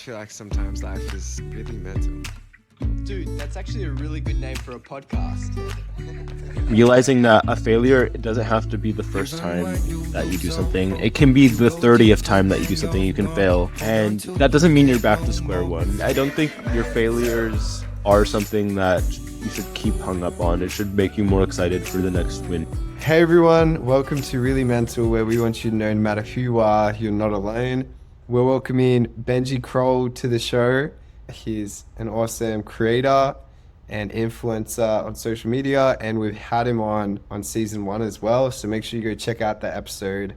feel like sometimes life is really mental. Dude, that's actually a really good name for a podcast. Realizing that a failure doesn't have to be the first time that you do something. It can be the 30th time that you do something you can fail. And that doesn't mean you're back to square one. I don't think your failures are something that you should keep hung up on. It should make you more excited for the next win. Hey everyone, welcome to Really Mental, where we want you to know no matter who you are, you're not alone. We're welcoming Benji Krol to the show. He's an awesome creator and influencer on social media, and we've had him on season 1 as well, so make sure you go check out that episode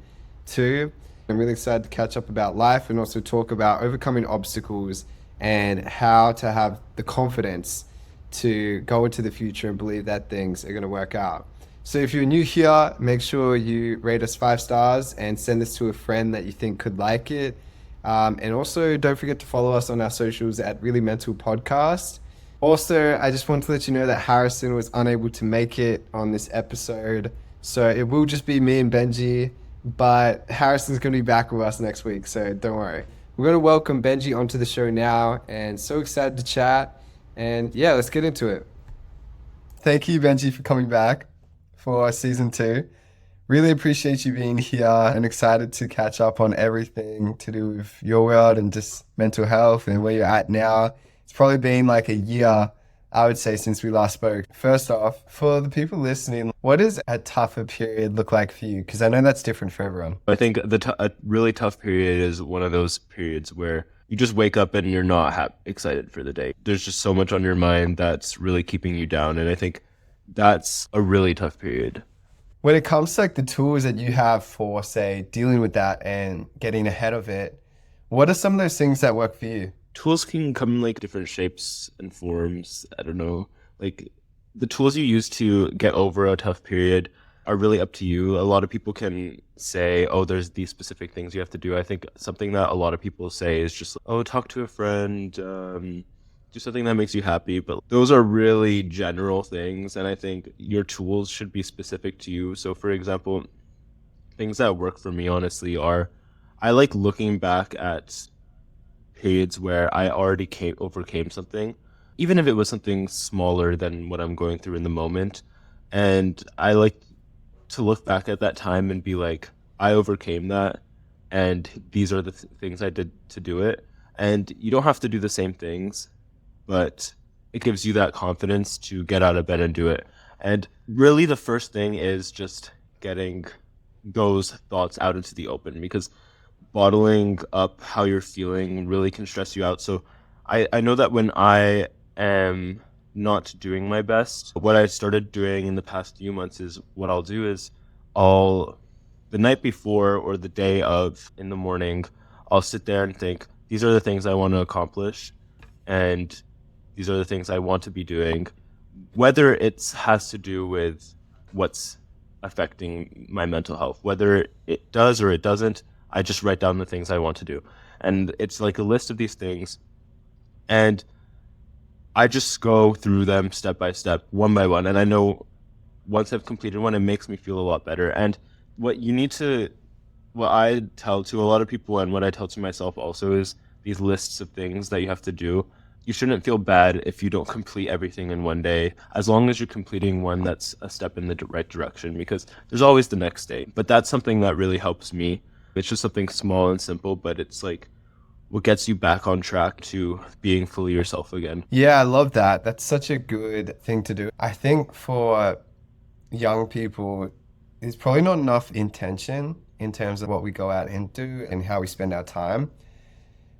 2. I'm really excited to catch up about life and also talk about overcoming obstacles and how to have the confidence to go into the future and believe that things are going to work out. So if you're new here, make sure you rate us 5 stars and send this to a friend that you think could like it. And also don't forget to follow us on our socials at Really Mental Podcast. Also, I just want to let you know that Harrison was unable to make it on this episode, so it will just be me and Benji, but Harrison's going to be back with us next week, so don't worry. We're going to welcome Benji onto the show now, and so excited to chat, and yeah, let's get into it. Thank you, Benji, for coming back for season 2. Really appreciate you being here and excited to catch up on everything to do with your world and just mental health and where you're at now. It's probably been like a year, I would say, since we last spoke. First off, for the people listening, what does a tougher period look like for you? Because I know that's different for everyone. I think a really tough period is one of those periods where you just wake up and you're not excited for the day. There's just so much on your mind that's really keeping you down, and I think that's a really tough period. When it comes to like the tools that you have for, say, dealing with that and getting ahead of it, what are some of those things that work for you? Tools can come in like different shapes and forms. I don't know. Like the tools you use to get over a tough period are really up to you. A lot of people can say, oh, there's these specific things you have to do. I think something that a lot of people say is just, oh, talk to a friend, do something that makes you happy. But those are really general things, and I think your tools should be specific to you. So for example, things that work for me honestly are, I like looking back at periods where I already overcame something, even if it was something smaller than what I'm going through in the moment. And I like to look back at that time and be like, I overcame that, and these are the things I did to do it. And you don't have to do the same things, but it gives you that confidence to get out of bed and do it. And really the first thing is just getting those thoughts out into the open, because bottling up how you're feeling really can stress you out. So I know that when I am not doing my best, what I started doing in the past few months is what I'll do is the night before or the day of in the morning, I'll sit there and think, these are the things I want to accomplish, and these are the things I want to be doing, whether it has to do with what's affecting my mental health. Whether it does or it doesn't, I just write down the things I want to do. And it's like a list of these things, and I just go through them step by step, one by one. And I know once I've completed one, it makes me feel a lot better. And what I tell to a lot of people, and what I tell to myself also, is these lists of things that you have to do. You shouldn't feel bad if you don't complete everything in one day, as long as you're completing one that's a step in the right direction, because there's always the next day. But that's something that really helps me. It's just something small and simple, but it's like what gets you back on track to being fully yourself again. Yeah, I love that. That's such a good thing to do. I think for young people, there's probably not enough intention in terms of what we go out and do and how we spend our time.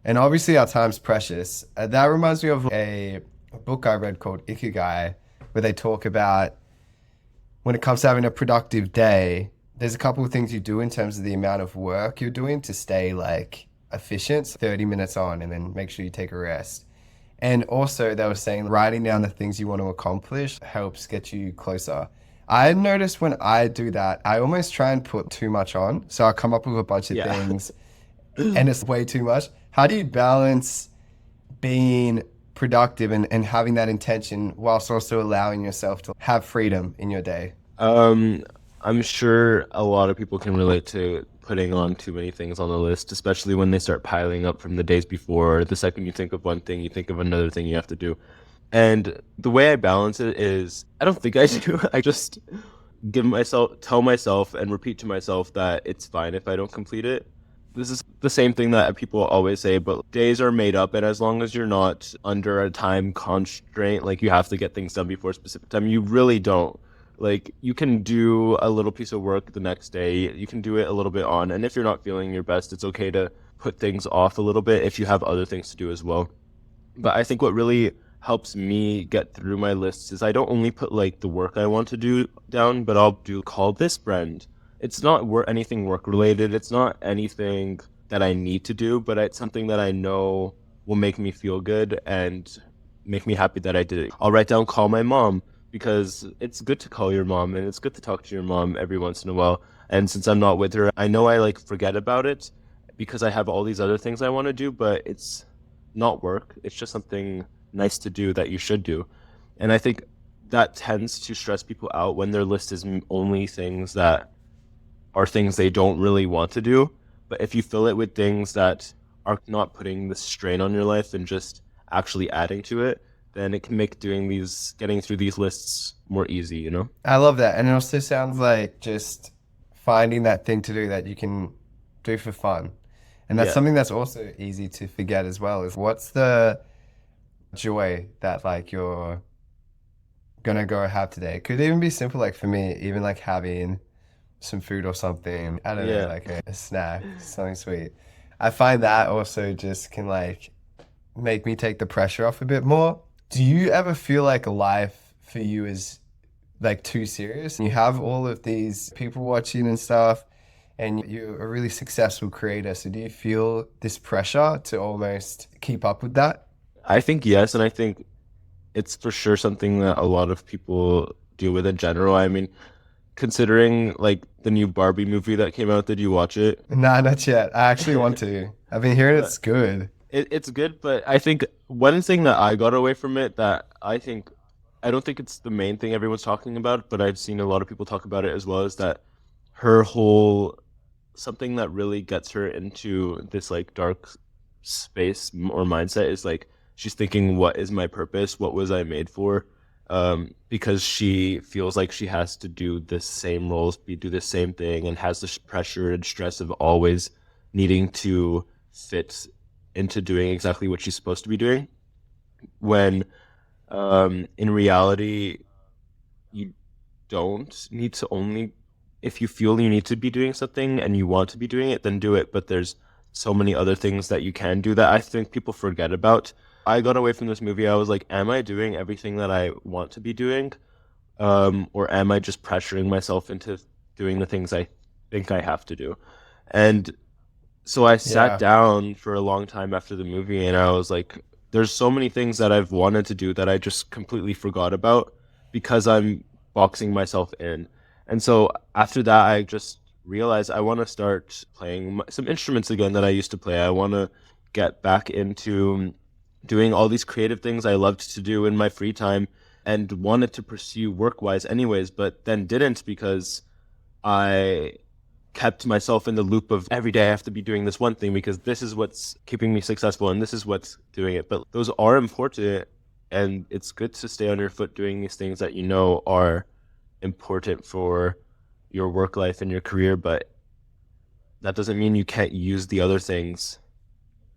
And obviously our time's precious. That reminds me of a book I read called Ikigai, where they talk about when it comes to having a productive day, there's a couple of things you do in terms of the amount of work you're doing to stay like efficient, 30 minutes on, and then make sure you take a rest. And also they were saying writing down the things you want to accomplish helps get you closer. I noticed when I do that, I almost try and put too much on. So I come up with a bunch of things and it's way too much. How do you balance being productive and having that intention whilst also allowing yourself to have freedom in your day? I'm sure a lot of people can relate to putting on too many things on the list, especially when they start piling up from the days before. The second you think of one thing, you think of another thing you have to do. And the way I balance it is, I don't think I do. I just tell myself and repeat to myself that it's fine if I don't complete it. This is the same thing that people always say, but days are made up, and as long as you're not under a time constraint, like you have to get things done before a specific time, you really don't. Like, you can do a little piece of work the next day, you can do it a little bit on, and if you're not feeling your best, it's okay to put things off a little bit if you have other things to do as well. But I think what really helps me get through my lists is I don't only put like the work I want to do down, but I'll do call this friend. It's not anything work related. It's not anything that I need to do, but it's something that I know will make me feel good and make me happy that I did it. I'll write down call my mom because it's good to call your mom and it's good to talk to your mom every once in a while. And since I'm not with her, I know I like forget about it because I have all these other things I want to do, but it's not work. It's just something nice to do that you should do. And I think that tends to stress people out when their list is only things that are things they don't really want to do. But if you fill it with things that are not putting the strain on your life and just actually adding to it, then it can make getting through these lists more easy, you know? I love that. And it also sounds like just finding that thing to do that you can do for fun. And that's Yeah. something that's also easy to forget as well, is what's the joy that like you're gonna go have today. It could even be simple, like for me, even like having some food or something. I don't know, Yeah. like a snack, something sweet. I find that also just can like make me take the pressure off a bit more. Do you ever feel like life for you is like too serious? You have all of these people watching and stuff, and you're a really successful creator. So do you feel this pressure to almost keep up with that? I think yes, and I think it's for sure something that a lot of people deal with in general. I mean, considering like the new Barbie movie that came out, did you watch it? Nah, not yet. I actually want to. I've been hearing it's good. It's good, but I think one thing that I got away from it that I don't think it's the main thing everyone's talking about, but I've seen a lot of people talk about it as well, is that her whole something that really gets her into this like dark space or mindset is like she's thinking, what is my purpose? What was I made for? Because she feels like she has to do the same roles, do the same thing, and has the pressure and stress of always needing to fit into doing exactly what she's supposed to be doing. When in reality, you don't need to only, if you feel you need to be doing something and you want to be doing it, then do it. But there's so many other things that you can do that I think people forget about. I got away from this movie. I was like, am I doing everything that I want to be doing? Or am I just pressuring myself into doing the things I think I have to do? And so I Yeah. sat down for a long time after the movie and I was like, there's so many things that I've wanted to do that I just completely forgot about because I'm boxing myself in. And so after that, I just realized I want to start playing some instruments again that I used to play. I want to get back into doing all these creative things I loved to do in my free time and wanted to pursue work-wise anyways, but then didn't because I kept myself in the loop of every day I have to be doing this one thing because this is what's keeping me successful and this is what's doing it. But those are important, and it's good to stay on your foot doing these things that you know are important for your work life and your career, but that doesn't mean you can't use the other things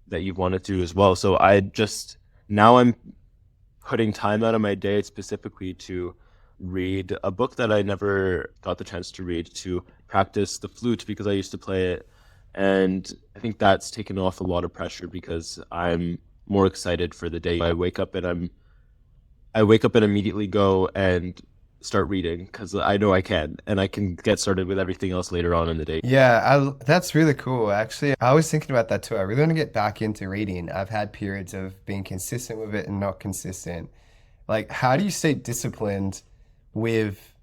that you want to do as well. So now I'm putting time out of my day specifically to read a book that I never got the chance to read, to practice the flute because I used to play it. And I think that's taken off a lot of pressure because I'm more excited for the day. I wake up and immediately go and start reading because I know I can, and I can get started with everything else later on in the day. Yeah, that's really cool. Actually, I was thinking about that too. I really want to get back into reading. I've had periods of being consistent with it and not consistent. Like, how do you stay disciplined with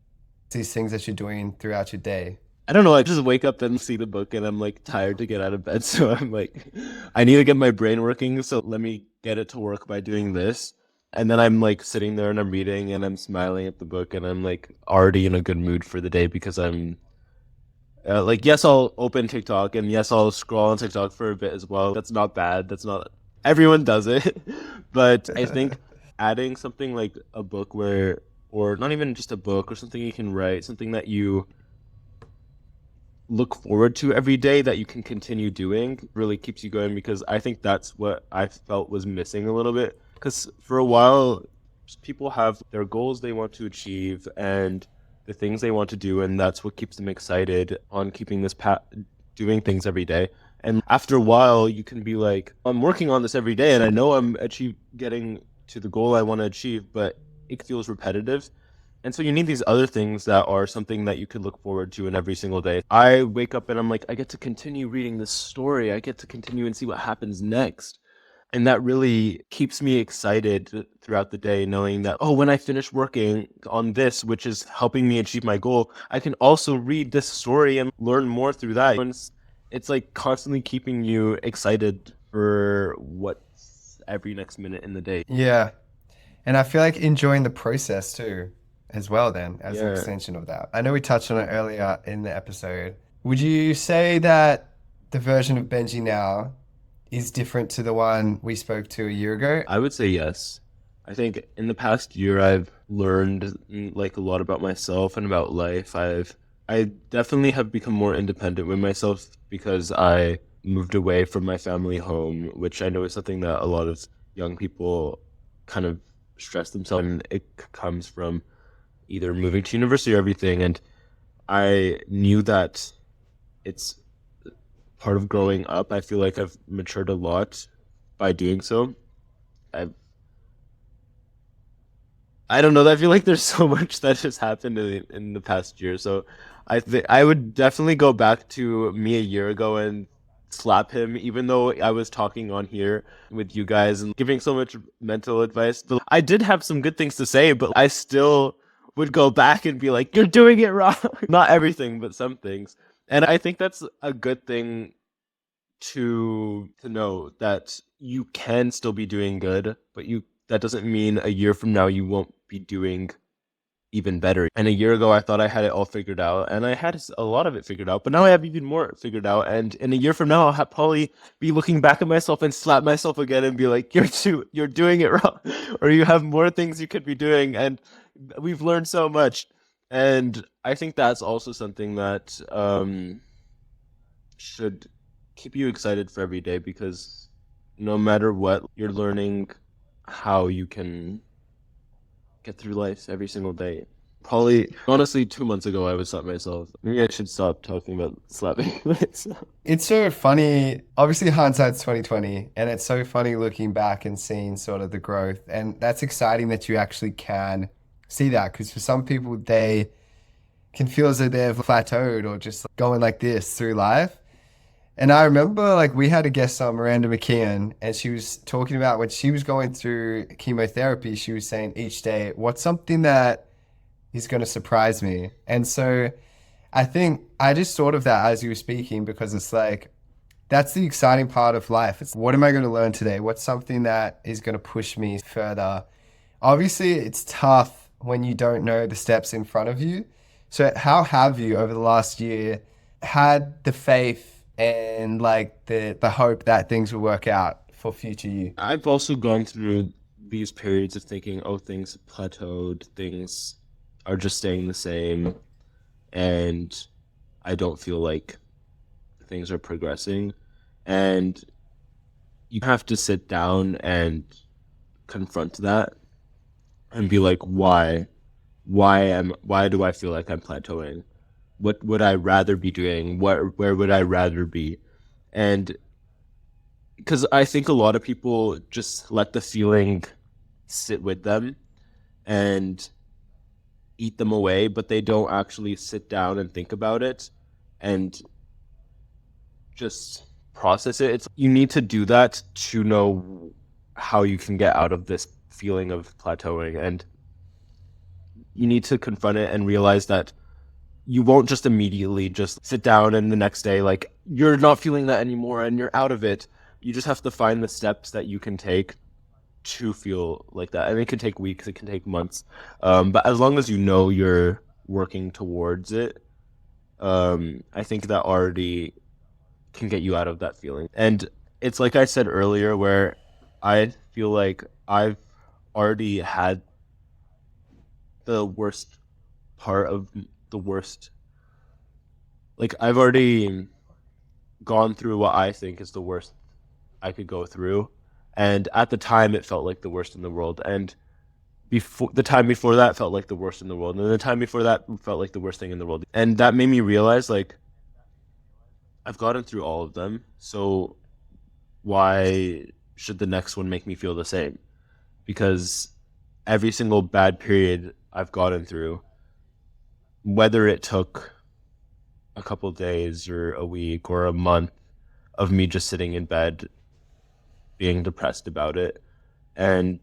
these things that you're doing throughout your day? I don't know. I just wake up and see the book and I'm like tired to get out of bed. So I'm like, I need to get my brain working. So let me get it to work by doing this. And then I'm like sitting there and I'm reading and I'm smiling at the book and I'm like already in a good mood for the day because Like, yes, I'll open TikTok, and yes, I'll scroll on TikTok for a bit as well. That's not bad. That's not everyone does it, but I think adding something like a book where, or not even just a book, or something you can write, something that you look forward to every day that you can continue doing really keeps you going, because I think that's what I felt was missing a little bit. Because for a while, people have their goals they want to achieve and the things they want to do, and that's what keeps them excited on keeping this doing things every day. And after a while, you can be like, I'm working on this every day, and I know I'm getting to the goal I want to achieve, but it feels repetitive. And so you need these other things that are something that you could look forward to in every single day. I wake up and I'm like, I get to continue reading this story. I get to continue and see what happens next. And that really keeps me excited throughout the day, knowing that, oh, when I finish working on this, which is helping me achieve my goal, I can also read this story and learn more through that. And it's like constantly keeping you excited for what's every next minute in the day. Yeah. And I feel like enjoying the process too, as well, then, as an Yeah. extension of that. I know we touched on it earlier in the episode. Would you say that the version of Benji now is different to the one we spoke to a year ago? I would say yes. I think in the past year I've learned like a lot about myself and about life. I definitely have become more independent with myself because I moved away from my family home, which I know is something that a lot of young people kind of stress themselves, and it comes from either moving to university or everything. And I knew that it's part of growing up. I feel like I've matured a lot by doing so. I've I don't know. I feel like there's so much that has happened in the past year. So I would definitely go back to me a year ago and slap him, even though I was talking on here with you guys and giving so much mental advice. But I did have some good things to say, but I still would go back and be like, "You're doing it wrong." Not everything, but some things. And I think that's a good thing to know, that you can still be doing good, but you that doesn't mean a year from now you won't be doing even better. And a year ago I thought I had it all figured out, and I had a lot of it figured out, but now I have even more figured out. And in a year from now probably be looking back at myself and slap myself again and be like, you're doing it wrong, or you have more things you could be doing. And we've learned so much. And I think that's also something that should keep you excited for every day, because no matter what, you're learning how you can get through life every single day. Probably, honestly, 2 months ago, I would slap myself. Maybe I should stop talking about slapping myself. It's so funny. Obviously, hindsight's 2020, and it's so funny looking back and seeing sort of the growth. And that's exciting that you actually can see that, because for some people, they can feel as though they've plateaued or just going like this through life. And I remember like we had a guest on, Miranda McKeon, and she was talking about when she was going through chemotherapy, she was saying each day, what's something that is going to surprise me? And so I think I just thought of that as you were speaking, because it's like, that's the exciting part of life. It's what am I going to learn today? What's something that is going to push me further? Obviously, it's tough when you don't know the steps in front of you. So how have you over the last year had the faith and like the hope that things will work out for future you? I've also gone through these periods of thinking, oh, things have plateaued, things are just staying the same, and I don't feel like things are progressing. And you have to sit down and confront that and be like, why do I feel like I'm plateauing? What would I rather be doing? Where would I rather be? And because I think a lot of people just let the feeling sit with them and eat them away, but they don't actually sit down and think about it and just process it. You need to do that to know how you can get out of this feeling of plateauing, and you need to confront it and realize that you won't just immediately just sit down and the next day like you're not feeling that anymore and you're out of it. You just have to find the steps that you can take to feel like that. And it can take weeks, it can take months. But as long as you know you're working towards it, I think that already can get you out of that feeling. And it's like I said earlier, where I feel like I've already had the worst part of the worst. Like, I've already gone through what I think is the worst I could go through. And at the time, it felt like the worst in the world. And before the time before that felt like the worst in the world. And the time before that felt like the worst thing in the world. And that made me realize, like, I've gotten through all of them. So why should the next one make me feel the same? Because every single bad period I've gotten through, whether it took a couple days or a week or a month of me just sitting in bed being depressed about it, and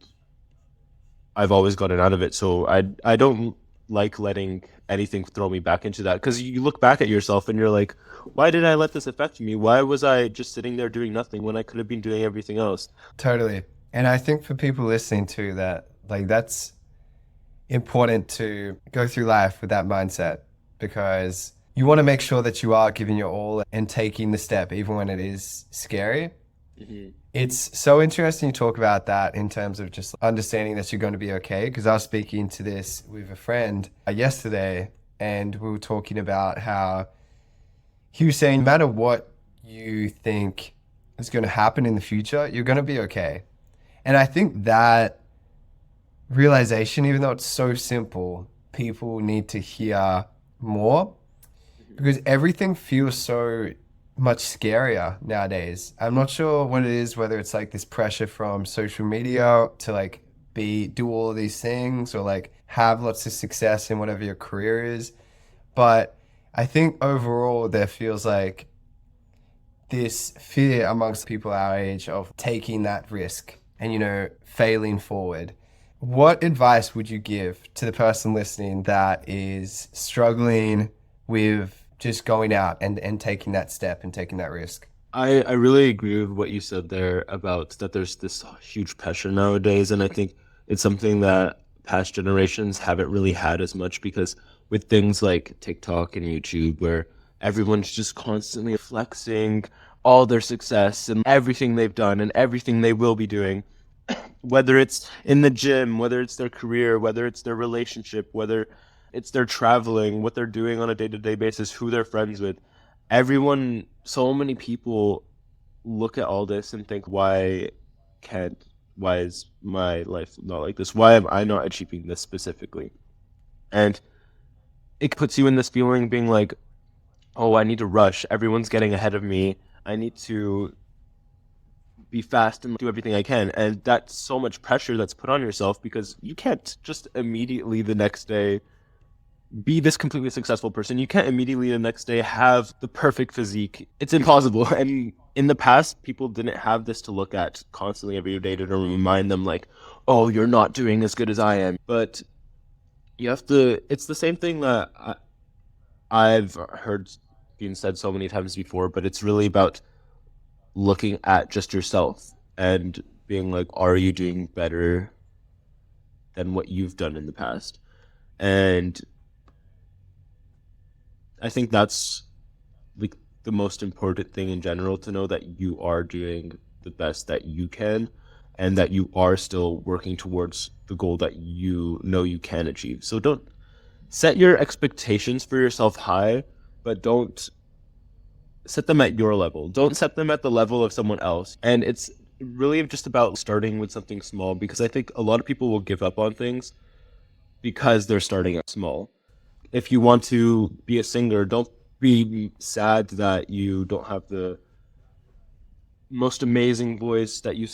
I've always gotten out of it. So I don't like letting anything throw me back into that, because you look back at yourself and you're like, why did I let this affect me? Why was I just sitting there doing nothing when I could have been doing everything else? Totally. And I think for people listening too, that like that's important to go through life with that mindset, because you want to make sure that you are giving your all and taking the step even when it is scary. Mm-hmm. It's so interesting you talk about that in terms of just understanding that you're going to be okay, because I was speaking to this with a friend yesterday, and we were talking about how he was saying no matter what you think is going to happen in the future, you're going to be okay. And I think that realization, even though it's so simple, people need to hear more, because everything feels so much scarier nowadays. I'm not sure what it is, whether it's like this pressure from social media to like do all of these things or like have lots of success in whatever your career is. But I think overall there feels like this fear amongst people our age of taking that risk and, you know, failing forward. What advice would you give to the person listening that is struggling with just going out and taking that step and taking that risk? I really agree with what you said there about that there's this huge pressure nowadays, and I think it's something that past generations haven't really had as much, because with things like TikTok and YouTube, where everyone's just constantly flexing all their success and everything they've done and everything they will be doing, whether it's in the gym, whether it's their career, whether it's their relationship, whether it's their traveling, what they're doing on a day-to-day basis, who they're friends with. Everyone, so many people look at all this and think, why is my life not like this? Why am I not achieving this specifically? And it puts you in this feeling being like, oh, I need to rush. Everyone's getting ahead of me. I need to be fast and do everything I can. And that's so much pressure that's put on yourself, because you can't just immediately the next day be this completely successful person. You can't immediately the next day have the perfect physique. It's impossible. And in the past, people didn't have this to look at constantly every day to remind them like, oh, you're not doing as good as I am. But you have to, it's the same thing that I've heard being said so many times before, but it's really about looking at just yourself and being like, are you doing better than what you've done in the past? And I think that's like the most important thing in general, to know that you are doing the best that you can and that you are still working towards the goal that you know you can achieve. So don't set your expectations for yourself high, but don't set them at your level. Don't set them at the level of someone else. And it's really just about starting with something small, because I think a lot of people will give up on things because they're starting out small. If you want to be a singer, don't be sad that you don't have the most amazing voice, that you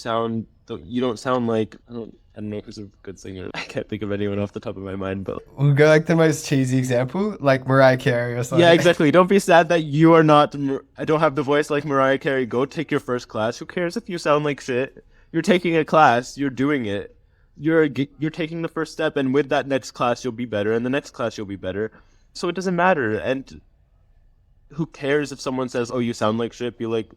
don't sound like, I don't know who's a good singer. I can't think of anyone off the top of my mind, but We'll go like the most cheesy example, like Mariah Carey or something. yeah, exactly. Don't be sad that you are not, I don't have the voice like Mariah Carey. Go take your first class. Who cares if you sound like shit? You're taking a class, you're doing it. You're taking the first step, and with that next class you'll be better, and the next class you'll be better. So it doesn't matter. And who cares if someone says, "Oh, you sound like shit?" Be like,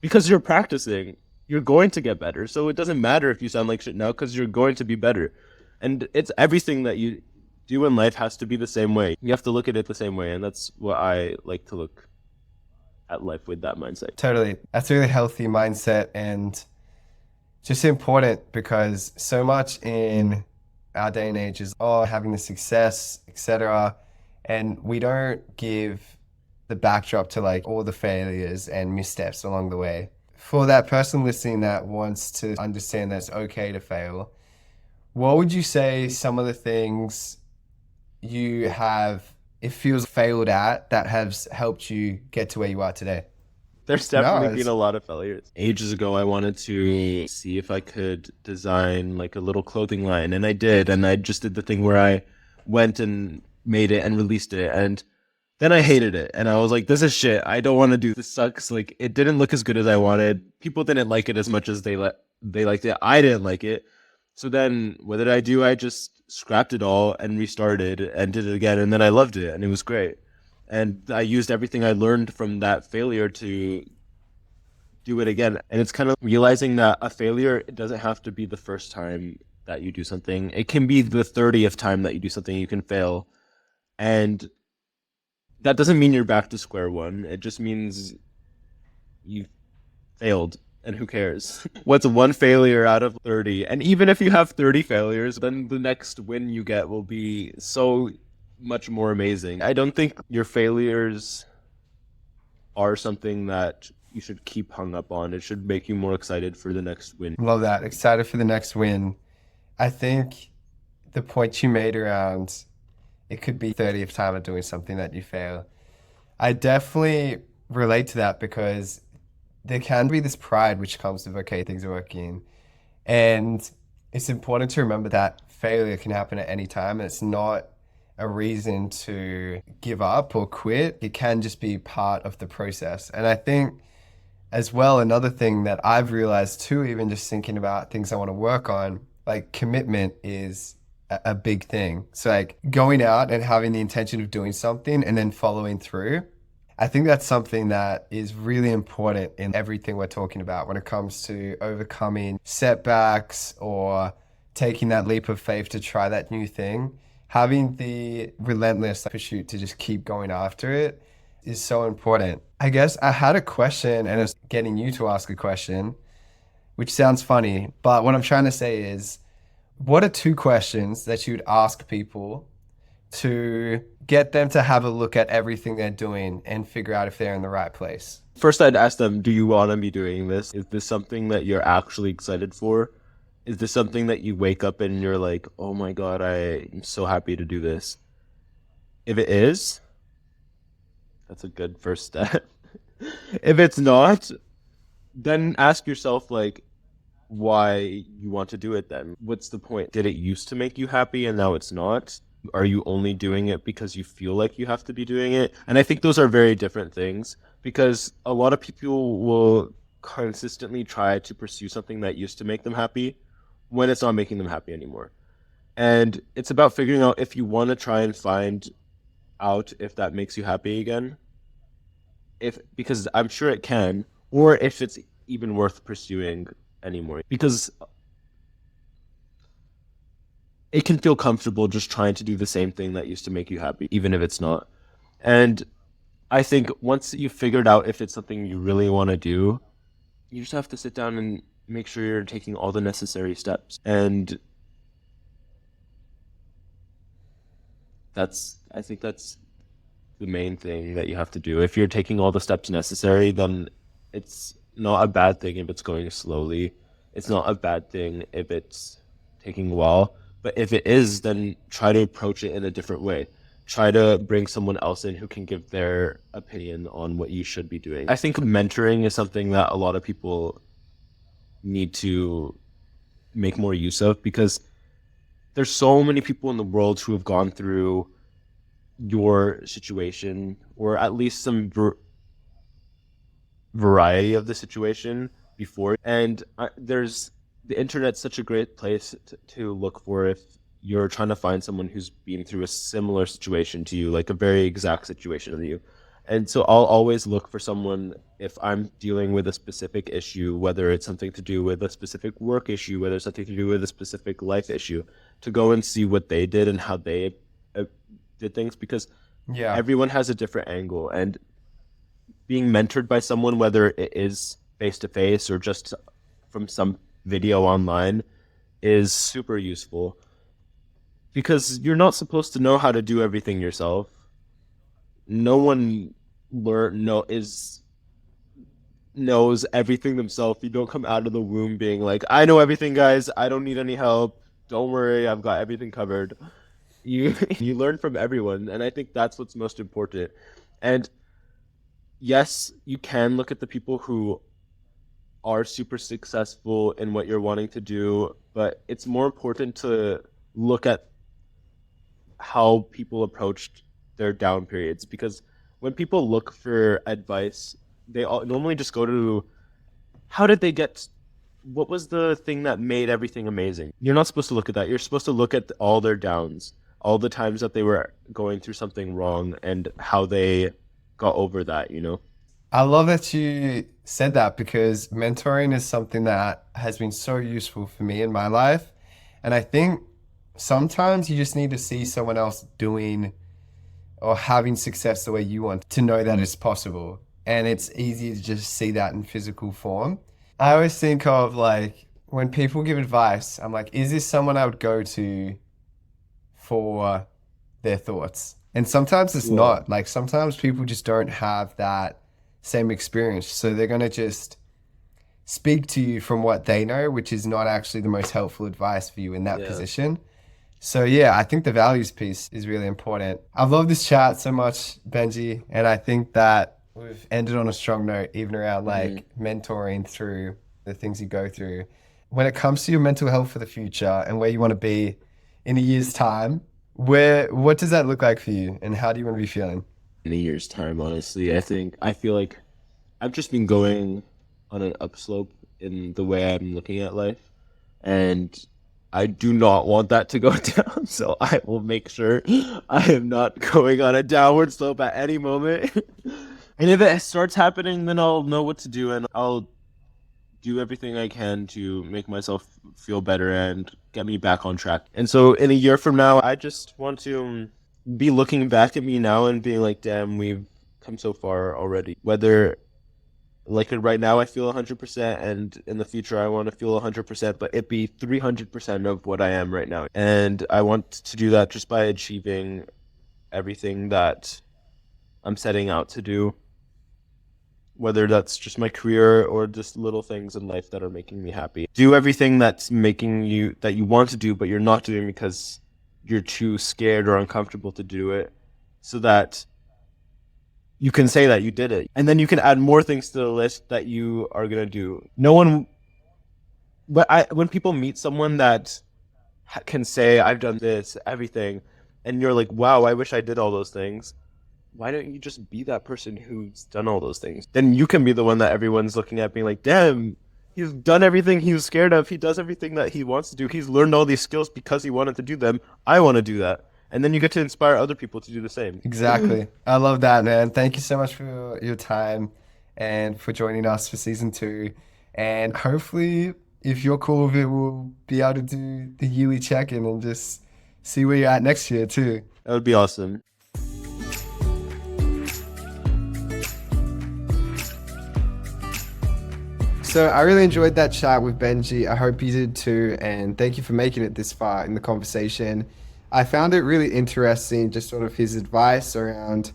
because you're practicing, you're going to get better. So it doesn't matter if you sound like shit now, because you're going to be better. And it's everything that you do in life has to be the same way. You have to look at it the same way, and that's what I like to look at life with, that mindset. Totally. That's a really healthy mindset and just important, because so much in our day and age is having the success, etc. And we don't give the backdrop to like all the failures and missteps along the way. For that person listening that wants to understand that it's okay to fail, what would you say some of the things you have, it feels, failed at that has helped you get to where you are today? There's definitely been a lot of failures. Ages ago, I wanted to see if I could design like a little clothing line, and I did. And I just did the thing where I went and made it and released it, and then I hated it. And I was like, this is shit. I don't want to do this. Sucks. Like, it didn't look as good as I wanted. People didn't like it as much as they liked it. I didn't like it. So then what did I do? I just scrapped it all and restarted and did it again. And then I loved it, and it was great. And I used everything I learned from that failure to do it again. And it's kind of realizing that a failure, it doesn't have to be the first time that you do something. It can be the 30th time that you do something, you can fail. And that doesn't mean you're back to square one. It just means you failed. And who cares? What's one failure out of 30? And even if you have 30 failures, then the next win you get will be so much more amazing. I don't think your failures are something that you should keep hung up on. It should make you more excited for the next win. Love that. Excited for the next win. I think the point you made around it could be 30th time of doing something that you fail, I definitely relate to that, because there can be this pride which comes with, okay, things are working. And it's important to remember that failure can happen at any time, and it's not a reason to give up or quit. It can just be part of the process. And I think as well, another thing that I've realized too, even just thinking about things I want to work on, like commitment is a big thing. So like going out and having the intention of doing something and then following through. I think that's something that is really important in everything we're talking about when it comes to overcoming setbacks or taking that leap of faith to try that new thing. Having the relentless pursuit to just keep going after it is so important. I guess I had a question, and it's getting you to ask a question, which sounds funny, but what I'm trying to say is, what are 2 questions that you'd ask people to get them to have a look at everything they're doing and figure out if they're in the right place? First, I'd ask them, do you want to be doing this? Is this something that you're actually excited for? Is this something that you wake up and you're like, oh my God, I'm so happy to do this? If it is, that's a good first step. If it's not, then ask yourself, like, why you want to do it then. What's the point? Did it used to make you happy and now it's not? Are you only doing it because you feel like you have to be doing it? And I think those are very different things, because a lot of people will consistently try to pursue something that used to make them happy when it's not making them happy anymore. And it's about figuring out if you want to try and find out if that makes you happy again. Because I'm sure it can, or if it's even worth pursuing anymore. Because it can feel comfortable just trying to do the same thing that used to make you happy, even if it's not. And I think once you've figured out if it's something you really want to do, you just have to sit down and make sure you're taking all the necessary steps. And I think that's the main thing that you have to do. If you're taking all the steps necessary, then it's not a bad thing if it's going slowly. It's not a bad thing if it's taking a while. But if it is, then try to approach it in a different way. Try to bring someone else in who can give their opinion on what you should be doing. I think mentoring is something that a lot of people need to make more use of, because there's so many people in the world who have gone through your situation, or at least some variety of the situation before. And the internet's such a great place to look for if you're trying to find someone who's been through a similar situation to you, like a very exact situation of you. And so I'll always look for someone, if I'm dealing with a specific issue, whether it's something to do with a specific work issue, whether it's something to do with a specific life issue, to go and see what they did and how they did things, because Yeah. everyone has a different angle, and being mentored by someone, whether it is face to face or just from some video online, is super useful, because you're not supposed to know how to do everything yourself. No one learn no is knows everything themselves. You don't come out of the womb being like, I know everything, guys. I don't need any help. Don't worry, I've got everything covered. You you learn from everyone, and I think that's what's most important. And yes, you can look at the people who are super successful in what you're wanting to do, but it's more important to look at how people approached their down periods, because when people look for advice, they all normally just go to how did they get, what was the thing that made everything amazing. You're not supposed to look at that. You're supposed to look at all their downs, all the times that they were going through something wrong, and how they got over that, you know? I love that you said that because mentoring is something that has been so useful for me in my life. And I think sometimes you just need to see someone else doing or having success the way you want to know that it's possible. And it's easy to just see that in physical form. I always think of like when people give advice, I'm like, is this someone I would go to for their thoughts? And sometimes it's Yeah. not. Like sometimes people just don't have that same experience. So they're going to just speak to you from what they know, which is not actually the most helpful advice for you in that Yeah. position. So yeah, I think the values piece is really important. I've loved this chat so much, Benji, and I think that we've ended on a strong note, even around like mentoring through the things you go through. When it comes to your mental health for the future and where you want to be in a year's time, what does that look like for you, and how do you want to be feeling? In a year's time, honestly, I feel like I've just been going on an upslope in the way I'm looking at life, and I do not want that to go down. So I will make sure I am not going on a downward slope at any moment. And if it starts happening, then I'll know what to do, and I'll do everything I can to make myself feel better and get me back on track. And so in a year from now, I just want to be looking back at me now and being like, damn, we've come so far already. Whether like right now I feel 100%, and in the future I want to feel 100%, but it be 300% of what I am right now. And I want to do that just by achieving everything that I'm setting out to do, whether that's just my career or just little things in life that are making me happy. Do everything that's making you, that you want to do, but you're not doing because you're too scared or uncomfortable to do it, so that you can say that you did it. And then you can add more things to the list that you are going to do. When people meet someone that can say, I've done this, everything, and you're like, wow, I wish I did all those things. Why don't you just be that person who's done all those things? Then you can be the one that everyone's looking at being like, damn, he's done everything he was scared of. He does everything that he wants to do. He's learned all these skills because he wanted to do them. I want to do that. And then you get to inspire other people to do the same. Exactly. I love that, man. Thank you so much for your time and for joining us for season 2. And hopefully, if you're cool with it, we'll be able to do the yearly check-in and just see where you're at next year too. That would be awesome. So I really enjoyed that chat with Benji. I hope you did too. And thank you for making it this far in the conversation. I found it really interesting, just sort of his advice around,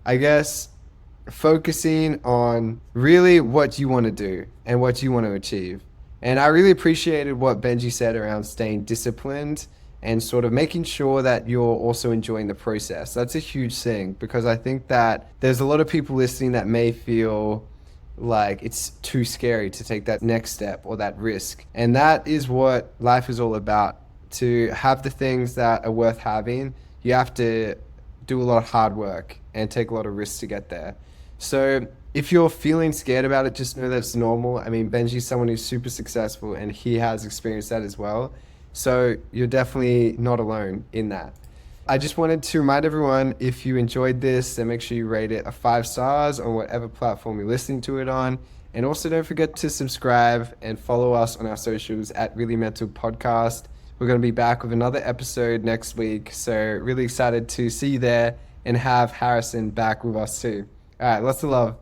I guess, focusing on really what you want to do and what you want to achieve. And I really appreciated what Benji said around staying disciplined and sort of making sure that you're also enjoying the process. That's a huge thing, because I think that there's a lot of people listening that may feel like it's too scary to take that next step or that risk. And that is what life is all about. To have the things that are worth having, you have to do a lot of hard work and take a lot of risks to get there. So if you're feeling scared about it, just know that's normal. I mean, Benji's someone who's super successful and he has experienced that as well. So you're definitely not alone in that. I just wanted to remind everyone, if you enjoyed this, then make sure you rate it a 5 stars on whatever platform you're listening to it on. And also don't forget to subscribe and follow us on our socials at Really Mental Podcast. We're going to be back with another episode next week. So really excited to see you there and have Harrison back with us too. All right, lots of love.